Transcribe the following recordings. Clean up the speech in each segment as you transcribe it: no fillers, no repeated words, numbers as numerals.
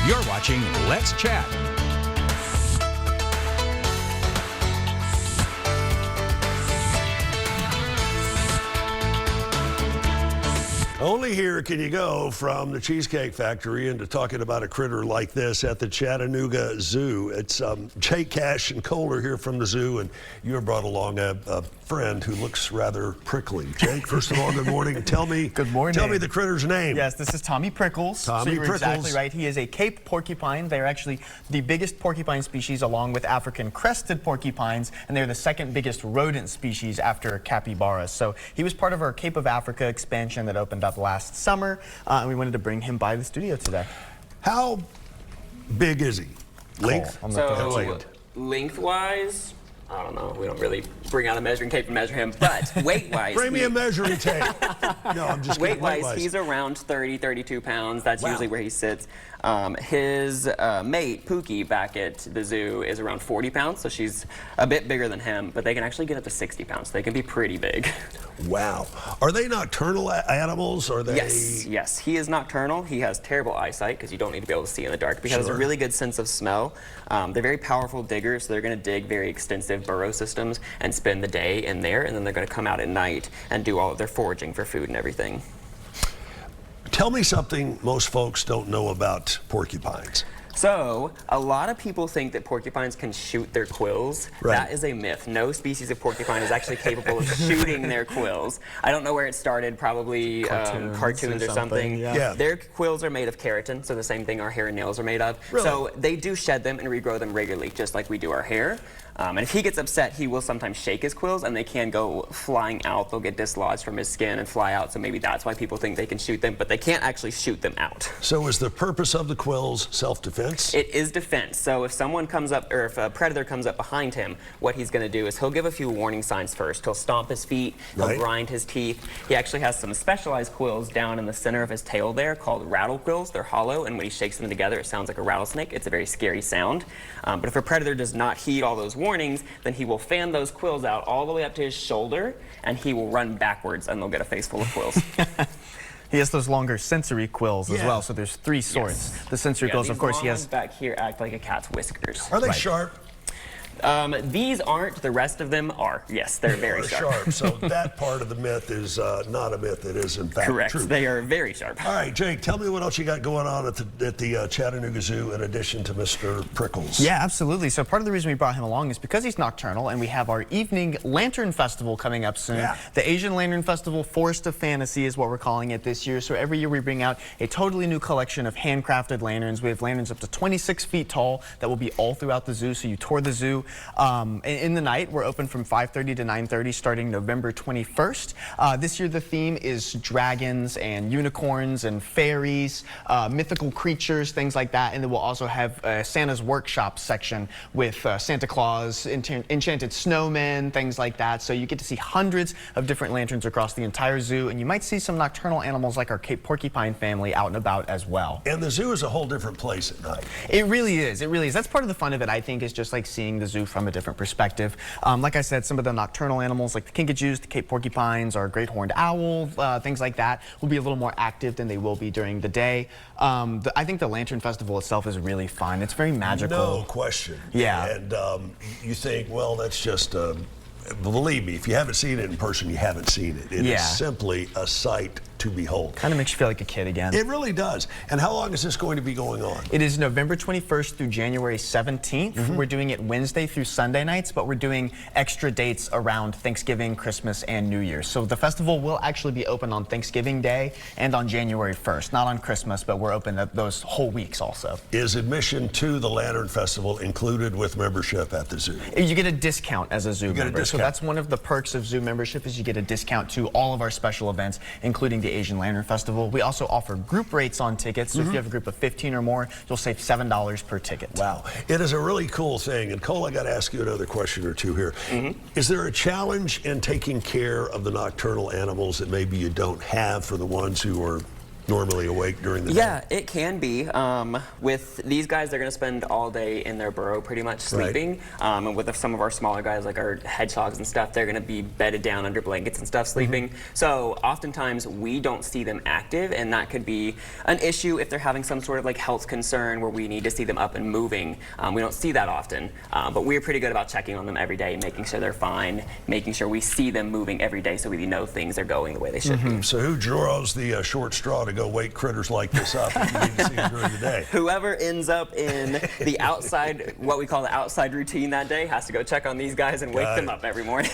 You're watching Let's Chat. Only here can you go from the Cheesecake Factory into talking about a critter like this at the Chattanooga Zoo. It's Jake, Cash, and Cole are here from the zoo, and you have brought along a friend who looks rather prickly. Jake, first of all, good morning. Tell me, good morning. Tell me the critter's name. Yes, this is Tommy Prickles. Tommy Prickles. Exactly right. He is a Cape porcupine. They're actually the biggest porcupine species along with African crested porcupines, and they're the second biggest rodent species after capybaras. So he was part of our Cape of Africa expansion that opened up last summer, and we wanted to bring him by the studio today. How big is he? Length? So lengthwise, I don't know. We don't really bring out a measuring tape and measure him, but weight-wise, bring me a measuring tape. No, I'm just kidding. Weight-wise, he's around 30, 32 pounds. That's usually where he sits. His mate, Pookie, back at the zoo is around 40 pounds, so she's a bit bigger than him, but they can actually get up to 60 pounds. They can be pretty big. Wow. Are they nocturnal animals? Or are they? Yes. He is nocturnal. He has terrible eyesight because you don't need to be able to see in the dark, but he has a really good sense of smell. They're very powerful diggers, so they're going to dig very extensive burrow systems and spend the day in there, and then they're going to come out at night and do all of their foraging for food and everything. Tell me something most folks don't know about porcupines. So, a lot of people think that porcupines can shoot their quills. Right. That is a myth. No species of porcupine is actually capable of shooting their quills. I don't know where it started, probably cartoons or something. Yeah. Their quills are made of keratin, so the same thing our hair and nails are made of. Really? So they do shed them and regrow them regularly, just like we do our hair. And if he gets upset, he will sometimes shake his quills, and they can go flying out. They'll get dislodged from his skin and fly out, so maybe that's why people think they can shoot them, but they can't actually shoot them out. So is the purpose of the quills self-defense? It is defense. So if someone comes up, or if a predator comes up behind him, what he's going to do is he'll give a few warning signs first. He'll stomp his feet, he'll grind his teeth. He actually has some specialized quills down in the center of his tail there called rattle quills. They're hollow, and when he shakes them together, it sounds like a rattlesnake. It's a very scary sound. But if a predator does not heed all those warnings, then he will fan those quills out all the way up to his shoulder, and he will run backwards, and they'll get a face full of quills. He has those longer sensory quills as well, so there's three sorts. The sensory quills, of course, he has. These back here act like a cat's whiskers. Are they sharp? These aren't. The rest of them are. Yes, they're very sharp. So that part of the myth is not a myth. It is, in fact, correct. true. They are very sharp. All right, Jake, tell me what else you got going on at the Chattanooga Zoo in addition to Mr. Prickles. Yeah, absolutely. So part of the reason we brought him along is because he's nocturnal, and we have our evening lantern festival coming up soon. Yeah. The Asian Lantern Festival, Forest of Fantasy is what we're calling it this year. So every year we bring out a totally new collection of handcrafted lanterns. We have lanterns up to 26 feet tall that will be all throughout the zoo. So you tour the zoo. In the night, we're open from 5:30 to 9:30 starting November 21st. This year the theme is dragons and unicorns and fairies, mythical creatures, things like that. And then we'll also have Santa's workshop section with Santa Claus, enchanted snowmen, things like that. So you get to see hundreds of different lanterns across the entire zoo, and you might see some nocturnal animals like our Cape porcupine family out and about as well. And the zoo is a whole different place at night. It really is. It really is. That's part of the fun of it, I think, is just like seeing the zoo from a different perspective. Like I said, some of the nocturnal animals like the kinkajous, the Cape porcupines, our great horned owl, things like that will be a little more active than they will be during the day. I think the Lantern Festival itself is really fun. It's very magical. No question. Yeah. And you think, well, that's just, believe me, if you haven't seen it in person, you haven't seen it. It is simply a sight to behold. Kind of makes you feel like a kid again. It really does. And how long is this going to be going on? It is November 21st through January 17th. We're doing it Wednesday through Sunday nights, but we're doing extra dates around Thanksgiving, Christmas, and New Year's. So the festival will actually be open on Thanksgiving Day and on January 1st. Not on Christmas, but we're open those whole weeks also. Is admission to the Lantern Festival included with membership at the zoo? You get a discount as a zoo member. So that's one of the perks of zoo membership is you get a discount to all of our special events, including the Asian Lantern Festival. We also offer group rates on tickets. So if you have a group of 15 or more, you'll save $7 per ticket. Wow. It is a really cool thing. And Cole, I got to ask you another question or two here. Is there a challenge in taking care of the nocturnal animals that maybe you don't have for the ones who are normally awake during the day? Yeah, it can be. With these guys, they're going to spend all day in their burrow pretty much sleeping. And with some of our smaller guys, like our hedgehogs and stuff, they're going to be bedded down under blankets and stuff sleeping. So oftentimes we don't see them active, and that could be an issue if they're having some sort of like health concern where we need to see them up and moving. We don't see that often, but we're pretty good about checking on them every day, making sure they're fine, making sure we see them moving every day so we know things are going the way they should be. So who draws the short straw to go wake critters like this up if you need to see them during the day? Whoever ends up in the outside, what we call the outside routine that day, has to go check on these guys and wake them up every morning.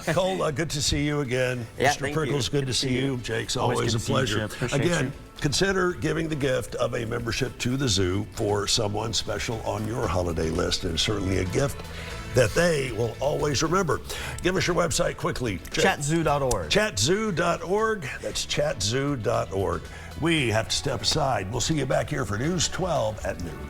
Cole, good to see you again. Yeah, Mr. Prickles, good to see you. Jake's always a pleasure. Again, consider giving the gift of a membership to the zoo for someone special on your holiday list. And certainly a gift that they will always remember. Give us your website quickly. Chatzoo.org. Chatzoo.org. That's chatzoo.org. We have to step aside. We'll see you back here for News 12 at noon.